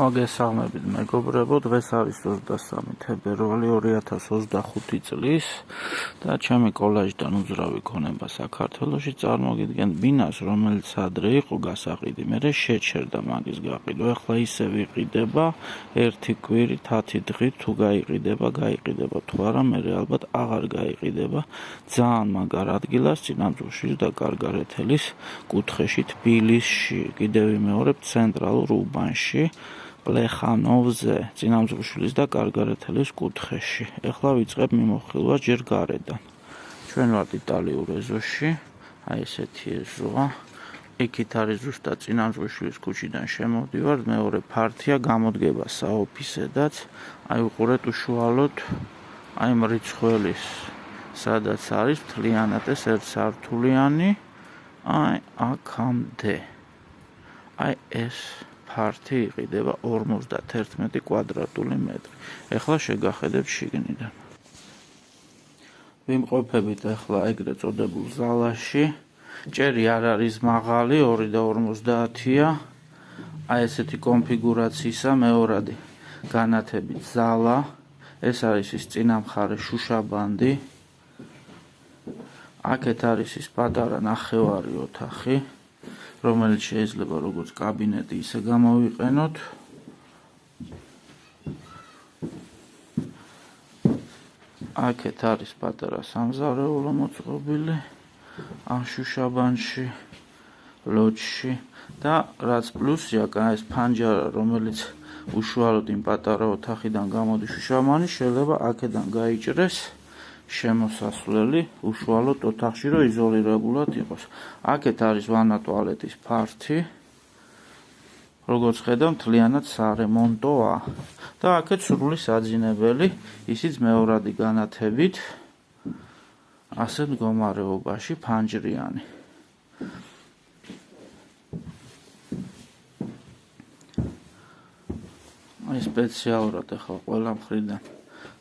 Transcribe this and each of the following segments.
მოგესალმებით მეგობრებო, დღეს არის 23 თებერვალი 2025 წლის და ჩემი კოლაჟიდან უძრავი ქონება საქართველოში წარმოგიდგენთ ბინას, რომელიც ადრე იყო გასაყიდი, მერე შეჩერდა მაგის გაყიდვა. ახლა ისე ვიყიდება, ერთი კვირით 10 დღით თუ გაიყიდება თუ არა, მერე ალბათ აღარ გაიყიდება. ძალიან მაგარ ადგილას წინამძღვრში და კარგარეთელის კუთხეში თბილისში, კიდევ ვიმეორებ ცენტრალურ უბანში. პლეხანოვზე, წინამძღვრშვილის და კარგარეთელის კუთხეში. ეხლა ვიწყებ მიმოხილვა ჯერ გარედან. ჩვენ ვართ იტალიურ ეზოში, აი ესეთი ეზოა. იქით არის ზუსტად წინამძღვრშვილის ქუჩიდან შემოვდივარ, მეორე ფართია გამოდგება საოფისედაც. აი უყურეთ უშუალოდ აი მრიცხველის, სადაც არის მთლიანად ეს ერთსართულიანი, აი აქამდე. აი ეს ფართი იყიდება 51 კვადრატული მეტრი. ეხლა შეგახედებ შიგნიდან. ვიმყოფებით ახლა ეგრეთ წოდებულ ზალაში. ჭერი არ არის მაღალი, 2.50-ია. აი ესეთი კონფიგურაციისა მეორადი განათებით ზალა. ეს არის ის წინა მხარე შუშაბანდი. აქეთ არის ის პატარა ნახევარი ოთახი, რომელიც შეიძლება როგორც კაბინეტი ისე გამოვიყენოთ. აქეთ არის პატარა სამზარეულო მოწყობილი ამ შუშაბანში, ლოჯში და რაც პლუსია, ეს ფანჯარა, რომელიც უშუალოდ იმ პატარა ოთახიდან გამოდის შუშაბანი, შეიძლება აქედან გაიჭრეს შემოსასვლელი უშუალოდ ოთახში, რომ იზოლირებულად იყოს. აქეთ არის ვანა ტუალეტის ფართი. როგორც ხედავ, მთლიანად სარემონტოა და აქეთ სრული საძინებელი, ისიც მეორადი განათებით, ასეთ მდგომარეობაში ფანჯრიანი. აი სპეციალურად ახლა ყველა მხრიდან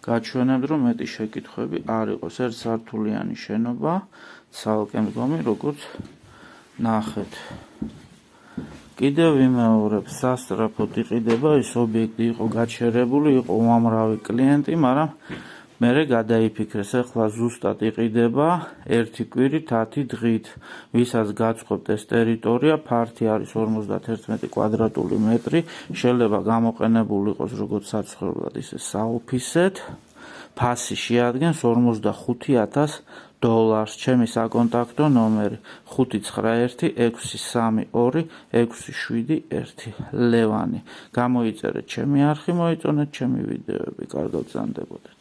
გაჩვენებთ, რომ მეტი შეკითხვები არ იყოს. ერთსართულიანი შენობა, ცალკე მდგომი, როგორც ნახეთ. კიდევ ვიმეორებ, სასწრაფოდ იყიდება, ეს ობიექტი იყო გაჩერებული, იყო უამრავი კლიენტი, მაგრამ მერე გადაიფიქრეს, ახლა ზუსტად იყიდება 1 კვირით 10 დღით. ვისაც გაწყობთ ეს ტერიტორია, ფართი არის 51 კვადრატული მეტრი, შეიძლება გამოყენებული იყოს როგორც საცხოვრებლად, ისე საოფისედ. ფასი შეადგენს $45,000. ჩემი საკონტაქტო ნომერი 591 632 671 ლევანი. გამოიწერეთ ჩემი არხი, მოიწონეთ ჩემი ვიდეოები, კარგად გრძანდებოდეთ.